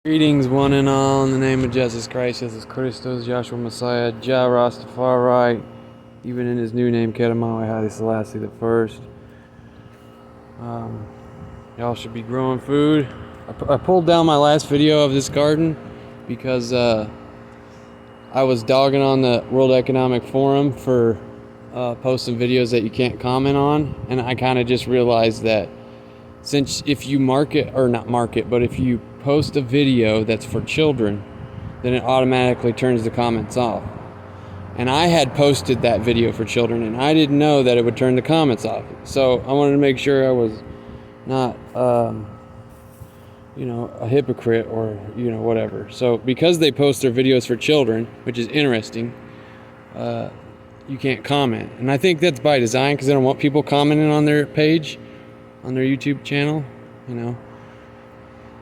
Greetings, one and all, in the name of Jesus Christ, Jesus Christos, Joshua Messiah, Jah Rastafari, even in his new name, Kedamawi Haile Selassie the First. Y'all should be growing food. I pulled down my last video of this garden because I was dogging on the World Economic Forum for posting videos that you can't comment on, and I kind of just realized that since if you if you post a video that's for children, then it automatically turns the comments off. And I had posted that video for children, and I didn't know that it would turn the comments off. So I wanted to make sure I was not, a hypocrite or, whatever. So because they post their videos for children, which is interesting, you can't comment. And I think that's by design because they don't want people commenting on their page, on their YouTube channel,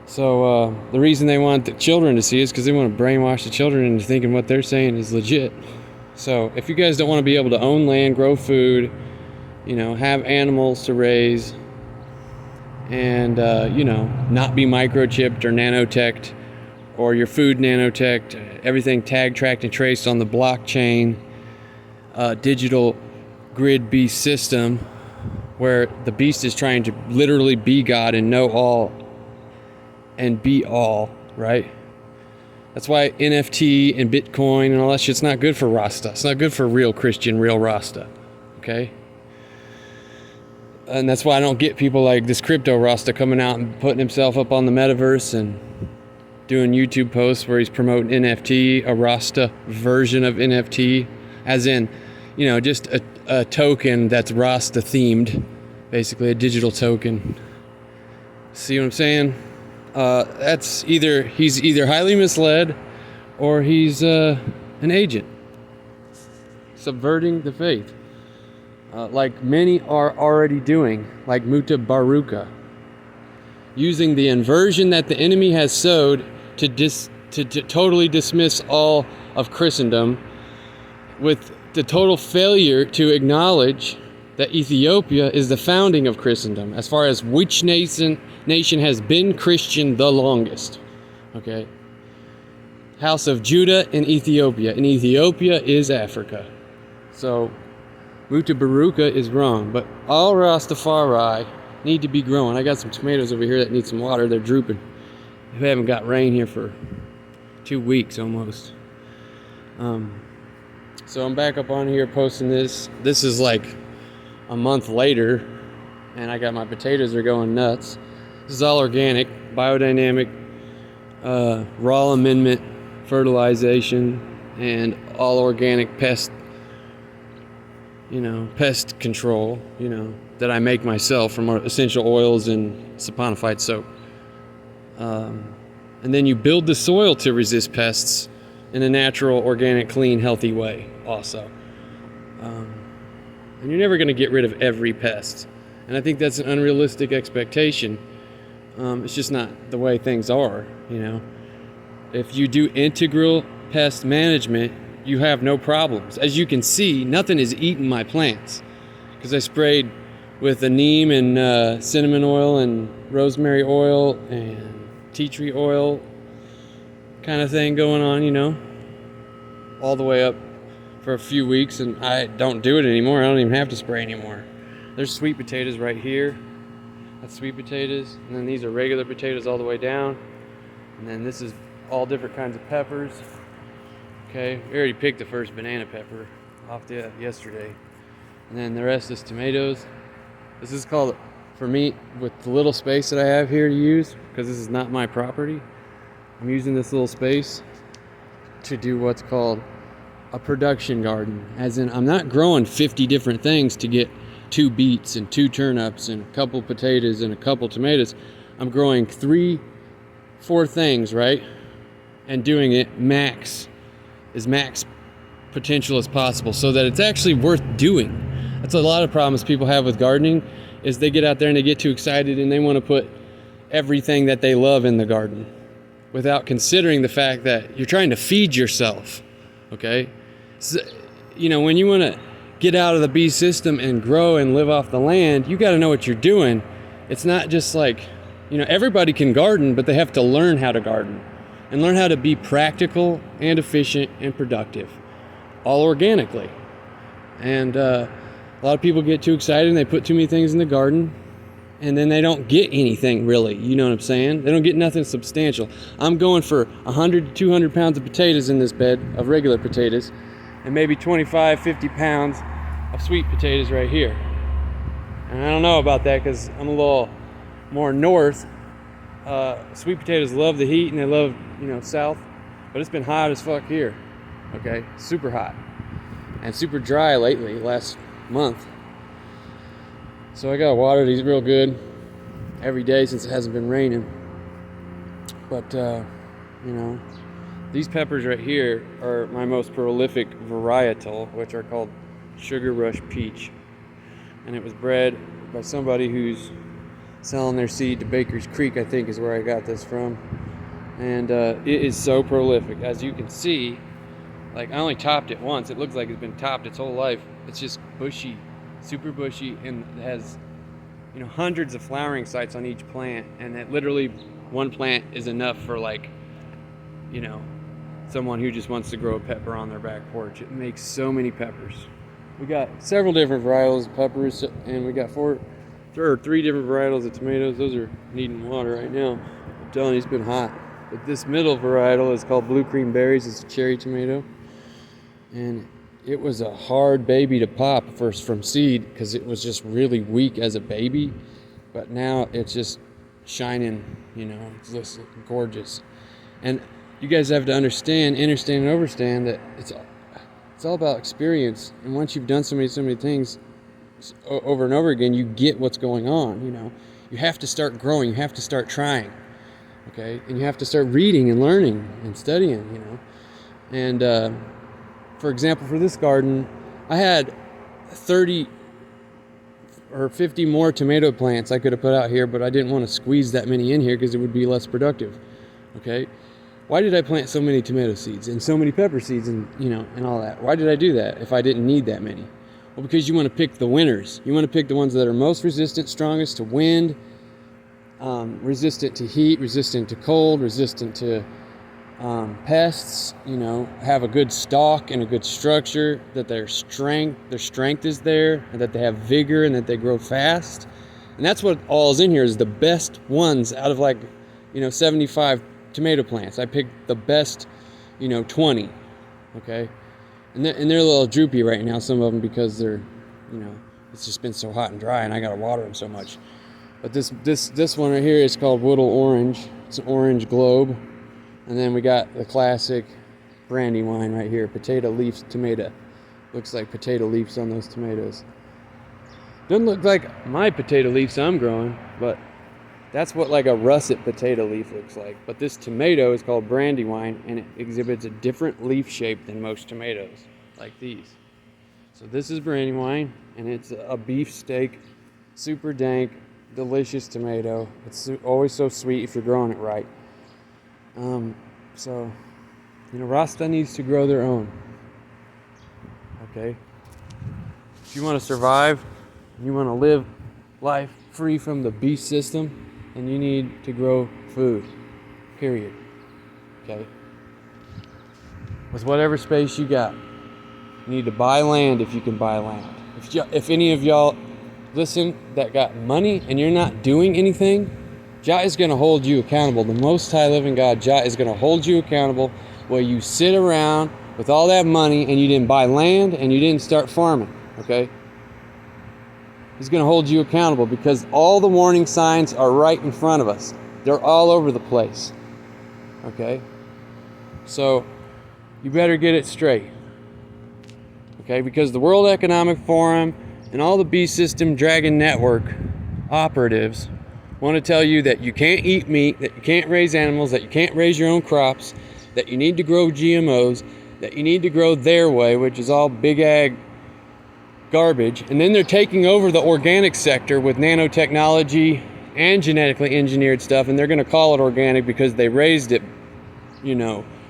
So the reason they want the children to see is because they want to brainwash the children into thinking what they're saying is legit. So if you guys don't want to be able to own land, grow food, have animals to raise, and, not be microchipped or nanoteched, or your food nanoteched, everything tagged, tracked, and traced on the blockchain, digital grid beast system, where the beast is trying to literally be God and know all and be all, right? That's why NFT and Bitcoin and all that shit's not good for Rasta. It's not good for real Christian, real Rasta, okay? And that's why I don't get people like this crypto Rasta coming out and putting himself up on the metaverse and doing YouTube posts where he's promoting NFT, a Rasta version of NFT, as in, just a token that's Rasta themed, basically a digital token. See what I'm saying? He's either highly misled or he's an agent subverting the faith, like many are already doing, like Muta Baruka, using the inversion that the enemy has sowed to totally dismiss all of Christendom, with the total failure to acknowledge that Ethiopia is the founding of Christendom, as far as which nation has been Christian the longest. Okay? House of Judah in Ethiopia. And Ethiopia is Africa. So, Muta Baruka is wrong. But all Rastafari need to be growing. I got some tomatoes over here that need some water. They're drooping. We haven't got rain here for 2 weeks almost. So I'm back up on here posting this. This is like a month later, and I got my potatoes are going nuts. This is all organic, biodynamic, raw amendment fertilization, and all organic pest control, that I make myself from essential oils and saponified soap. And then you build the soil to resist pests in a natural, organic, clean, healthy way also. And you're never going to get rid of every pest. And I think that's an unrealistic expectation. It's just not the way things are, If you do integral pest management, you have no problems. As you can see, nothing is eating my plants because I sprayed with the neem and cinnamon oil and rosemary oil and tea tree oil kind of thing going on, all the way up for a few weeks, and I don't do it anymore. I don't even have to spray anymore. There's sweet potatoes right here. That's sweet potatoes. And then these are regular potatoes all the way down. And then this is all different kinds of peppers. Okay, we already picked the first banana pepper off yesterday. And then the rest is tomatoes. This is called, for me, with the little space that I have here to use, because this is not my property, I'm using this little space to do what's called a production garden. As in, I'm not growing 50 different things to get 2 beets and 2 turnips and a couple potatoes and a couple tomatoes. I'm growing 3-4 things, right? And doing it max potential as possible, so that it's actually worth doing. That's a lot of problems people have with gardening, is they get out there and they get too excited and they want to put everything that they love in the garden without considering the fact that you're trying to feed yourself. Okay? So, when you want to get out of the beast system and grow and live off the land, you got to know what you're doing. It's not just like, everybody can garden, but they have to learn how to garden. and learn how to be practical and efficient and productive, all organically. And a lot of people get too excited and they put too many things in the garden, and then they don't get anything really, you know what I'm saying? They don't get nothing substantial. I'm going for 100 to 200 pounds of potatoes in this bed, of regular potatoes, and maybe 25, 50 pounds of sweet potatoes right here. And I don't know about that because I'm a little more north. Sweet potatoes love the heat and they love, south, but it's been hot as fuck here. Okay, super hot and super dry lately, last month. So I gotta water these real good every day since it hasn't been raining. But these peppers right here are my most prolific varietal, which are called Sugar Rush Peach, and it was bred by somebody who's selling their seed to Baker's Creek, I think is where I got this from. And it is so prolific. As you can see, like, I only topped it once. It looks like it's been topped its whole life. It's just bushy, super bushy, and it has hundreds of flowering sites on each plant, and that literally one plant is enough for someone who just wants to grow a pepper on their back porch. It makes so many peppers. We got several different varietals of peppers, and we got three different varietals of tomatoes. Those are needing water right now. I'm telling you, it's been hot. But this middle varietal is called Blue Cream Berries. It's a cherry tomato. And it was a hard baby to pop first from seed because it was just really weak as a baby. But now it's just shining, it's just gorgeous. And you guys have to understand and understand that it's all about experience. And once you've done so many things over and over again, you get what's going on. You have to start growing, you have to start trying, okay? And you have to start reading and learning and studying, and for example, for this garden, I had 30 or 50 more tomato plants I could have put out here, but I didn't want to squeeze that many in here because it would be less productive, okay? Why did I plant so many tomato seeds and so many pepper seeds and and all that? Why did I do that if I didn't need that many? Well, because you want to pick the winners. You want to pick the ones that are most resistant, strongest to wind, resistant to heat, resistant to cold, resistant to pests, have a good stalk and a good structure, that their strength is there, and that they have vigor, and that they grow fast. And that's what all is in here, is the best ones out of 75 tomato plants. I picked the best, 20, okay? And they're a little droopy right now, some of them, because they're, it's just been so hot and dry, and I gotta water them so much. But this one right here is called Woodle Orange. It's an orange globe. And then we got the classic Brandywine right here, potato leaf tomato. Looks like potato leaves on those tomatoes. Doesn't look like my potato leaves I'm growing, but that's what a russet potato leaf looks like. But this tomato is called Brandywine, and it exhibits a different leaf shape than most tomatoes, like these. So this is Brandywine, and it's a beefsteak, super dank, delicious tomato. It's always so sweet if you're growing it right. Rasta needs to grow their own. Okay? If you want to survive, you want to live life free from the beast system, and you need to grow food. Period. Okay? With whatever space you got. You need to buy land if you can buy land. If any of y'all listen that got money and you're not doing anything, Jah is going to hold you accountable. The Most High Living God, Jah, is going to hold you accountable where you sit around with all that money and you didn't buy land and you didn't start farming, okay? He's going to hold you accountable because all the warning signs are right in front of us. They're all over the place, okay? So you better get it straight, okay? Because the World Economic Forum and all the beast system dragon network operatives want to tell you that you can't eat meat, that you can't raise animals, that you can't raise your own crops, that you need to grow GMOs, that you need to grow their way, which is all big ag garbage. And then they're taking over the organic sector with nanotechnology and genetically engineered stuff, and they're going to call it organic because they raised it,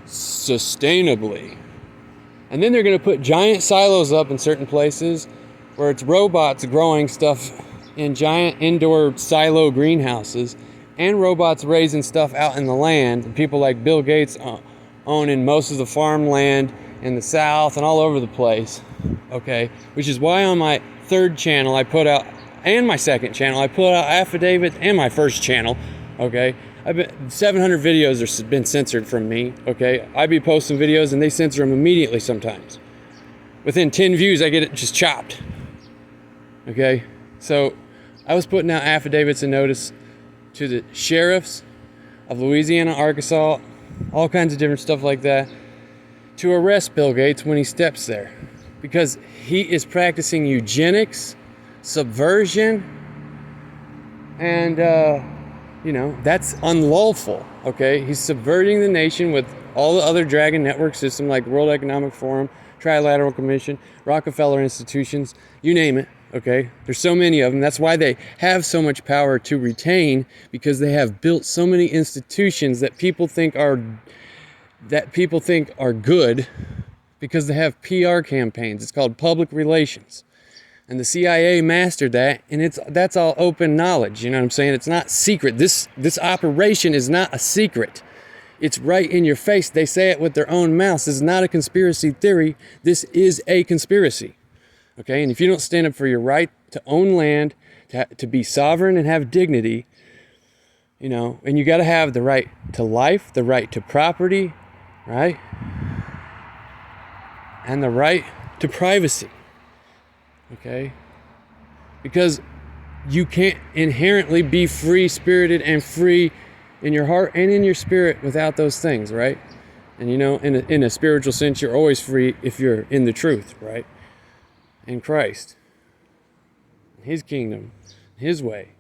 sustainably. And then they're going to put giant silos up in certain places where it's robots growing stuff in giant indoor silo greenhouses, and robots raising stuff out in the land, and people like Bill Gates owning most of the farmland in the South and all over the place, okay? Which is why on my third channel I put out, and my second channel, I put out affidavits, and my first channel, okay? 700 videos have been censored from me, okay? I be posting videos and they censor them immediately sometimes. Within 10 views, I get it just chopped, okay? So I was putting out affidavits and notice to the sheriffs of Louisiana, Arkansas, all kinds of different stuff like that, to arrest Bill Gates when he steps there, because he is practicing eugenics, subversion, and that's unlawful, okay? He's subverting the nation with all the other dragon network system like World Economic Forum, Trilateral Commission, Rockefeller institutions, you name it, okay? There's so many of them. That's why they have so much power to retain, because they have built so many institutions that people think are good, because they have PR campaigns. It's called public relations. And the CIA mastered that, and that's all open knowledge, you know what I'm saying? It's not secret. This operation is not a secret. It's right in your face. They say it with their own mouths. This is not a conspiracy theory. This is a conspiracy. Okay? And if you don't stand up for your right to own land, to be sovereign and have dignity, and you got to have the right to life, the right to property, right? And the right to privacy. Okay? Because you can't inherently be free-spirited and free in your heart and in your spirit without those things, right? And in a spiritual sense, you're always free if you're in the truth, right? In Christ, His kingdom, His way.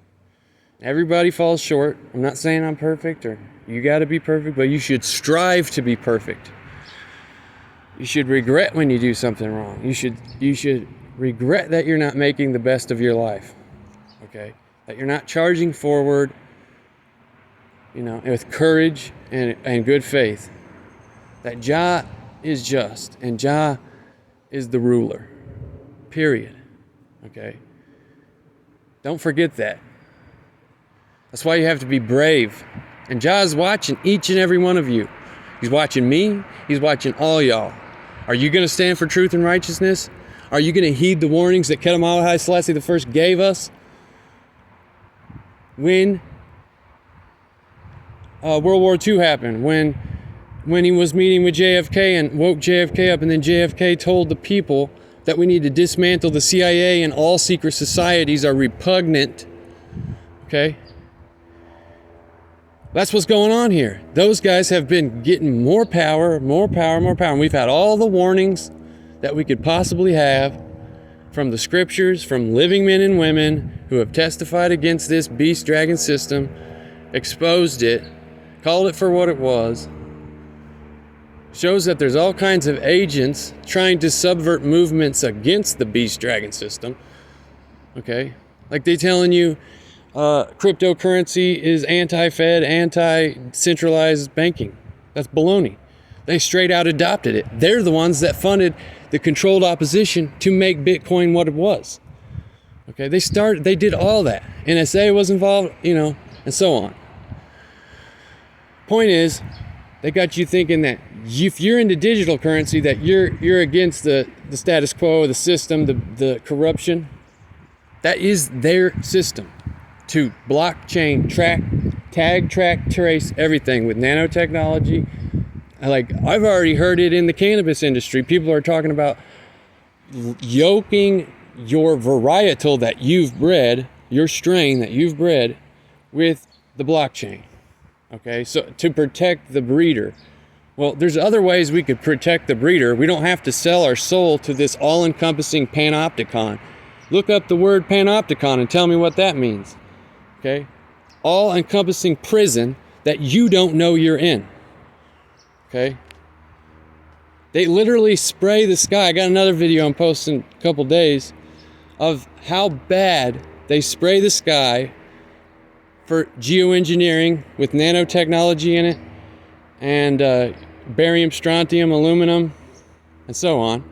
Everybody falls short. I'm not saying I'm perfect or you got to be perfect, but you should strive to be perfect. You should regret when you do something wrong. You should regret that you're not making the best of your life, okay? That you're not charging forward, with courage and good faith. That Jah is just and Jah is the ruler, period, okay? Don't forget that. That's why you have to be brave. And Jah is watching each and every one of you. He's watching me. He's watching all y'all. Are you going to stand for truth and righteousness? Are you going to heed the warnings that Kedama Haile Selassie I gave us when World War II happened? When he was meeting with JFK and woke JFK up, and then JFK told the people that we need to dismantle the CIA and all secret societies are repugnant. Okay? That's what's going on here. Those guys have been getting more power. And we've had all the warnings that we could possibly have from the scriptures, from living men and women who have testified against this beast dragon system, exposed it, called it for what it was. Shows that there's all kinds of agents trying to subvert movements against the beast dragon system. Okay? Like they telling you cryptocurrency is anti-Fed, anti-centralized banking. That's baloney. They straight out adopted it. They're the ones that funded the controlled opposition to make Bitcoin what it was. Okay, they did all that. NSA was involved, and so on. Point is, they got you thinking that if you're into digital currency, that you're against the status quo, the system, the corruption. That is their system. To blockchain, track, trace everything with nanotechnology. Like, I've already heard it in the cannabis industry. People are talking about yoking your varietal that you've bred, your strain that you've bred, with the blockchain. Okay, so to protect the breeder. Well, there's other ways we could protect the breeder. We don't have to sell our soul to this all-encompassing panopticon. Look up the word panopticon and tell me what that means. Okay? All-encompassing prison that you don't know you're in. Okay? They literally spray the sky. I got another video I'm posting in a couple days of how bad they spray the sky for geoengineering with nanotechnology in it, and barium, strontium, aluminum, and so on.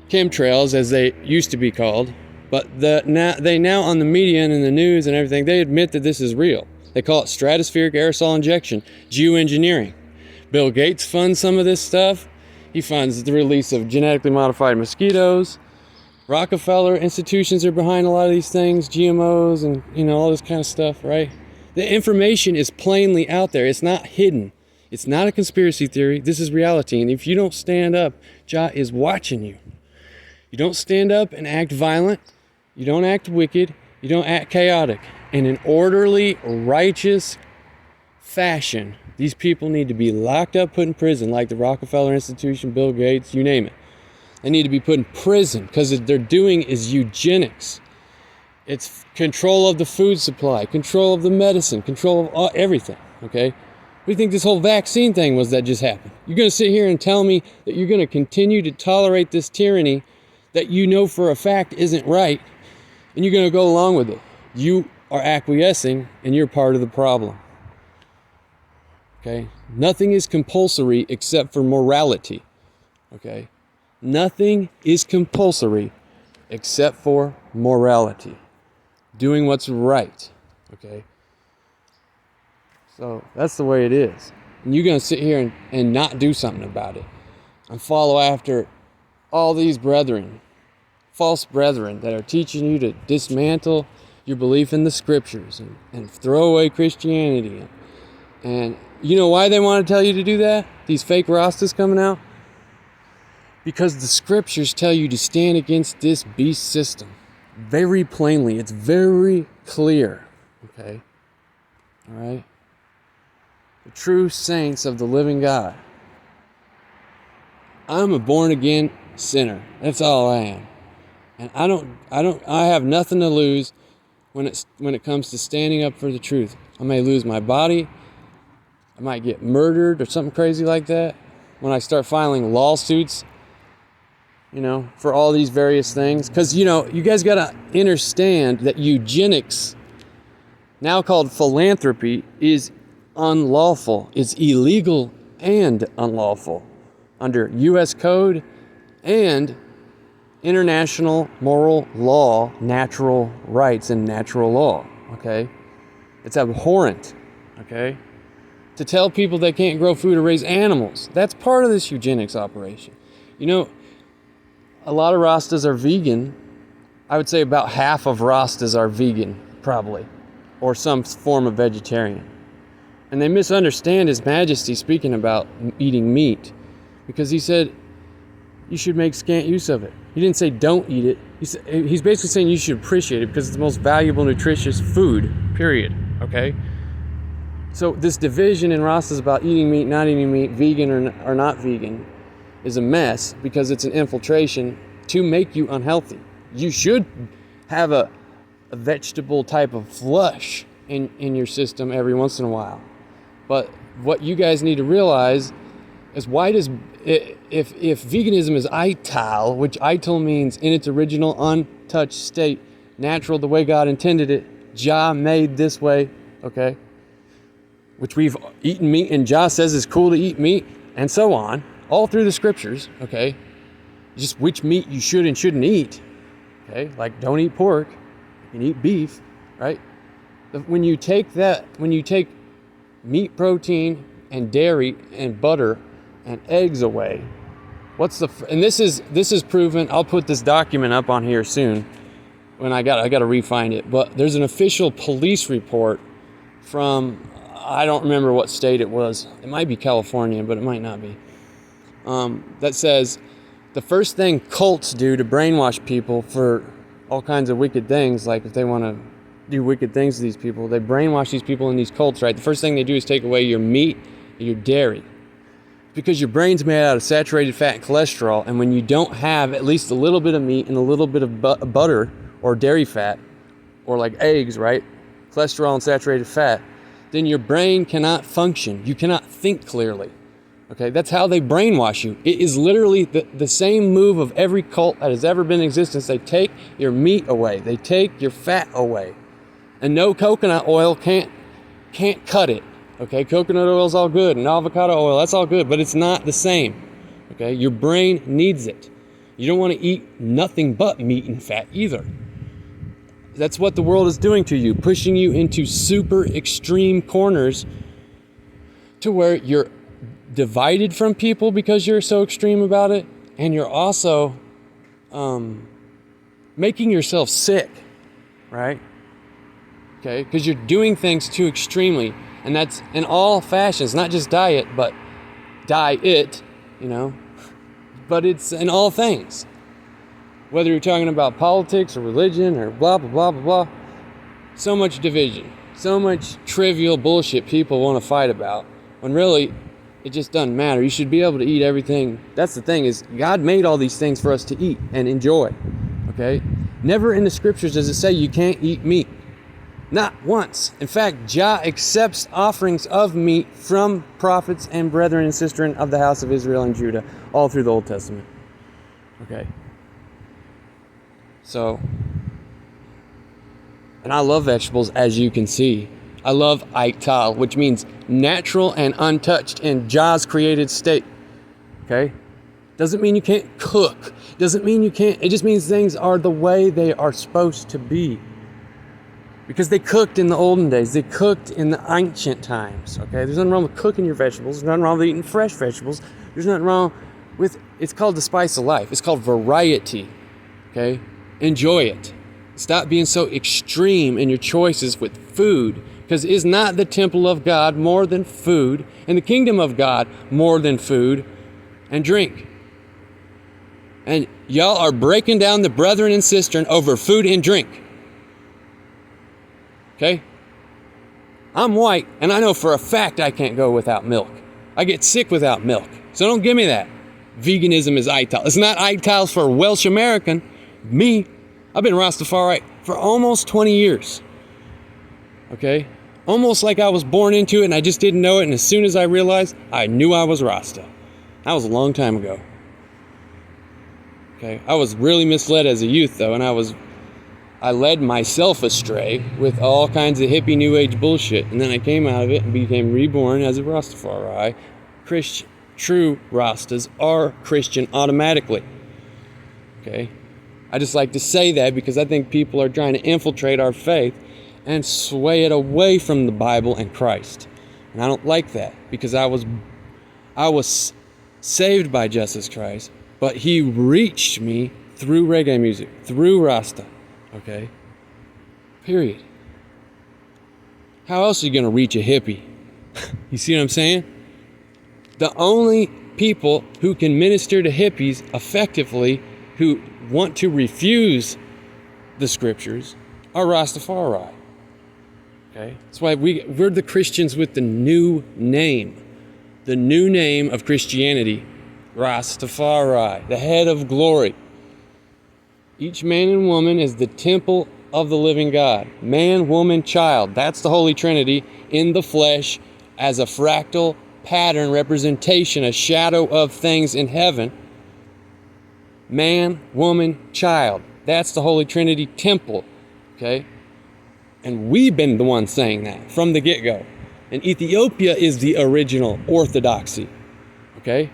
Chemtrails, as they used to be called. But they now on the media and in the news and everything, they admit that this is real. They call it stratospheric aerosol injection, geoengineering. Bill Gates funds some of this stuff. He funds the release of genetically modified mosquitoes. Rockefeller institutions are behind a lot of these things, GMOs and, all this kind of stuff, right? The information is plainly out there. It's not hidden. It's not a conspiracy theory. This is reality. And if you don't stand up, Jah is watching you. You don't stand up and act violent. You don't act wicked. You don't act chaotic. In an orderly, righteous fashion, these people need to be locked up, put in prison, like the Rockefeller Institution, Bill Gates, you name it. They need to be put in prison because what they're doing is eugenics. It's control of the food supply, control of the medicine, control of everything, okay? We think this whole vaccine thing was that just happened. You're going to sit here and tell me that you're going to continue to tolerate this tyranny that you know for a fact isn't right, and you're going to go along with it. You are acquiescing, and you're part of the problem. Okay? Nothing is compulsory except for morality. Okay? Nothing is compulsory except for morality. Doing what's right. Okay? So that's the way it is. And you're going to sit here and not do something about it. And follow after all these brethren, false brethren, that are teaching you to dismantle your belief in the scriptures and throw away Christianity. And you know why they want to tell you to do that? These fake Rastas coming out? Because the scriptures tell you to stand against this beast system. Very plainly. It's very clear. Okay? All right? The true saints of the living God. I'm a born again sinner. That's all I am. And I have nothing to lose when it comes to standing up for the truth. I may lose my body. I might get murdered or something crazy like that when I start filing lawsuits, for all these various things. Because, you guys got to understand that eugenics, now called philanthropy, is unlawful. It's illegal and unlawful under U.S. code and international moral law, natural rights and natural law, okay? It's abhorrent, okay? To tell people they can't grow food or raise animals. That's part of this eugenics operation. A lot of Rastas are vegan. I would say about half of Rastas are vegan, probably, or some form of vegetarian. And they misunderstand His Majesty speaking about eating meat, because he said you should make scant use of it. He didn't say don't eat it. He's basically saying you should appreciate it because it's the most valuable, nutritious food, period, okay? So this division in Rastas about eating meat, not eating meat, vegan or not vegan, is a mess because it's an infiltration to make you unhealthy. You should have a vegetable type of flush in your system every once in a while. But what you guys need to realize is if veganism is Ital, which Ital means in its original untouched state, natural the way God intended it, Jah made this way, okay? Which we've eaten meat and Jah says it's cool to eat meat, and so on, all through the scriptures, okay? Just which meat you should and shouldn't eat, okay? Like don't eat pork, you can eat beef, right? When you take meat protein and dairy and butter and eggs away, and this is proven. I'll put this document up on here soon when I got to re-find it, but there's an official police report from, I don't remember what state it was. It might be California, but it might not be. That says the first thing cults do to brainwash people for all kinds of wicked things, like if they want to do wicked things to these people, they brainwash these people in these cults, right? The first thing they do is take away your meat, your dairy. Because your brain's made out of saturated fat and cholesterol, and when you don't have at least a little bit of meat and a little bit of butter or dairy fat, or like eggs, right? Cholesterol and saturated fat, then your brain cannot function. You cannot think clearly. Okay, that's how they brainwash you. It is literally the same move of every cult that has ever been in existence. They take your meat away. They take your fat away. And no coconut oil can't cut it. Okay, coconut oil is all good, and avocado oil, that's all good, but it's not the same. Okay, your brain needs it. You don't want to eat nothing but meat and fat either. That's what the world is doing to you, pushing you into super extreme corners to where you're divided from people because you're so extreme about it, and you're also making yourself sick, right? Okay, because you're doing things too extremely, and that's in all fashions, not just diet, but diet, but it's in all things. Whether you're talking about politics or religion or blah, blah, blah, blah, blah. So much division. So much trivial bullshit people want to fight about. When really, it just doesn't matter. You should be able to eat everything. That's the thing, is God made all these things for us to eat and enjoy. Okay? Never in the scriptures does it say you can't eat meat. Not once. In fact, Jah accepts offerings of meat from prophets and brethren and sistren of the house of Israel and Judah all through the Old Testament. Okay? So, and I love vegetables, as you can see. I love Ital, which means natural and untouched in Jah's created state. Okay? Doesn't mean you can't cook. Doesn't mean you can't. It just means things are the way they are supposed to be. Because they cooked in the olden days. They cooked in the ancient times. Okay? There's nothing wrong with cooking your vegetables. There's nothing wrong with eating fresh vegetables. There's nothing wrong with, it's called the spice of life. It's called variety. Okay? Enjoy it. Stop being so extreme in your choices with food, because is not the temple of God more than food, and the kingdom of God more than food and drink. And y'all are breaking down the brethren and sistren over food and drink. Okay? I'm white, and I know for a fact I can't go without milk. I get sick without milk. So don't give me that. Veganism is Ital. It's not Ital's for Welsh American. Me, I've been Rastafari for almost 20 years. Okay? Almost like I was born into it and I just didn't know it. And as soon as I realized, I knew I was Rasta. That was a long time ago. Okay? I was really misled as a youth though, and I led myself astray with all kinds of hippie new age bullshit. And then I came out of it and became reborn as a Rastafari. Christian. True Rastas are Christian automatically. Okay? I just like to say that because I think people are trying to infiltrate our faith and sway it away from the Bible and Christ. And I don't like that, because I was saved by Jesus Christ, but he reached me through reggae music, through Rasta. Okay? Period. How else are you going to reach a hippie? You see what I'm saying? The only people who can minister to hippies effectively, who want to refuse the scriptures, are Rastafari. Okay? That's why we're the Christians with the new name. The new name of Christianity. Rastafari, the head of glory. Each man and woman is the temple of the living God. Man, woman, child. That's the Holy Trinity in the flesh as a fractal pattern representation, a shadow of things in heaven. Man, woman, child. That's the Holy Trinity temple. Okay? And we've been the ones saying that from the get-go. And Ethiopia is the original orthodoxy. Okay?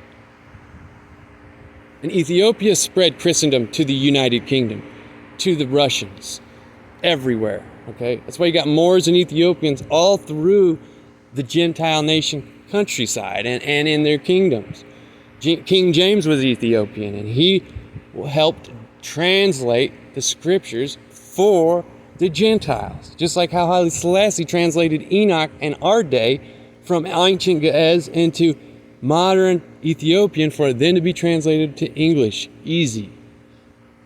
And Ethiopia spread Christendom to the United Kingdom, to the Russians, everywhere. Okay? That's why you got Moors and Ethiopians all through the Gentile nation countryside and in their kingdoms. King James was Ethiopian, and he helped translate the scriptures for the Gentiles. Just like how Haile Selassie translated Enoch in our day from ancient Ge'ez into modern Ethiopian for it then to be translated to English. Easy.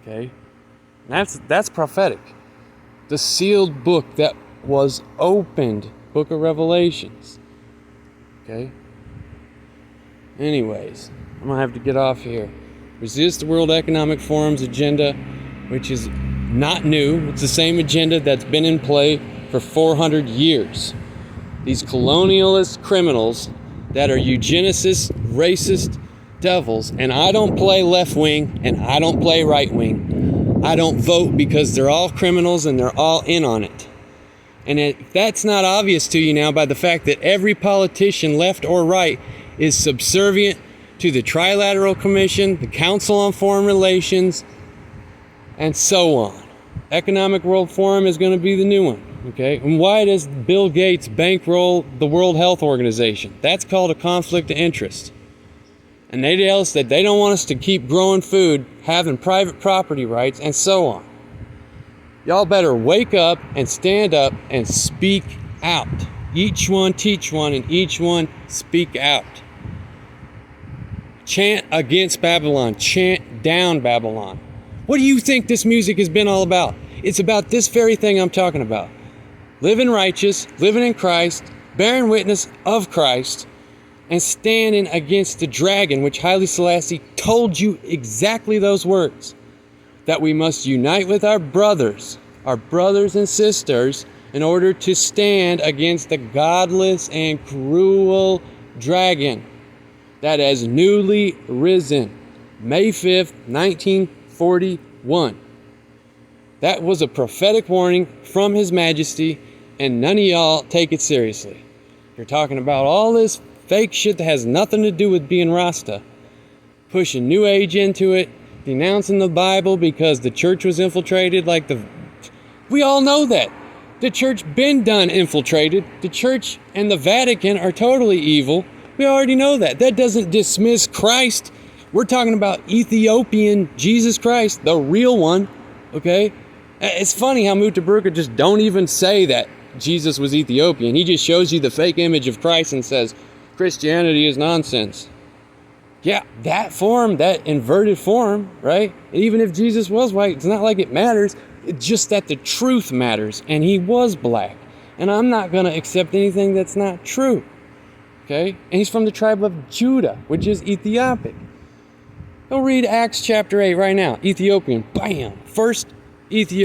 Okay? That's prophetic. The sealed book that was opened, Book of Revelations. Okay? Anyways, I'm going to have to get off here. Resist the World Economic Forum's agenda, which is not new. It's the same agenda that's been in play for 400 years. These colonialist criminals that are eugenicists, racist devils, and I don't play left wing and I don't play right wing. I don't vote because they're all criminals and they're all in on it. And if that's not obvious to you now by the fact that every politician, left or right, is subservient to the Trilateral Commission, the Council on Foreign Relations, and so on. Economic World Forum is going to be the new one. Okay, and why does Bill Gates bankroll the World Health Organization? That's called a conflict of interest. And they tell us that they don't want us to keep growing food, having private property rights, and so on. Y'all better wake up and stand up and speak out. Each one teach one, and each one speak out. Chant against Babylon. Chant down Babylon. What do you think this music has been all about? It's about this very thing I'm talking about. Living righteous, living in Christ, bearing witness of Christ, and standing against the dragon, which Haile Selassie told you exactly those words. That we must unite with our brothers and sisters, in order to stand against the godless and cruel dragon that has newly risen. May 5th, 1941. That was a prophetic warning from His Majesty, and none of y'all take it seriously. You're talking about all this fake shit that has nothing to do with being Rasta, pushing New Age into it, denouncing the Bible because the church was infiltrated. We all know that. The church been done infiltrated. The church and the Vatican are totally evil. We already know that. That doesn't dismiss Christ. We're talking about Ethiopian Jesus Christ, the real one, okay? It's funny how Mutabaruka just don't even say that Jesus was Ethiopian. He just shows you the fake image of Christ and says, Christianity is nonsense. Yeah, that form, that inverted form, right? Even if Jesus was white, it's not like it matters. It's just that the truth matters, and He was black. And I'm not going to accept anything that's not true, okay? And He's from the tribe of Judah, which is Ethiopic. Go read Acts chapter 8 right now. Ethiopian, bam, first Ethiopian.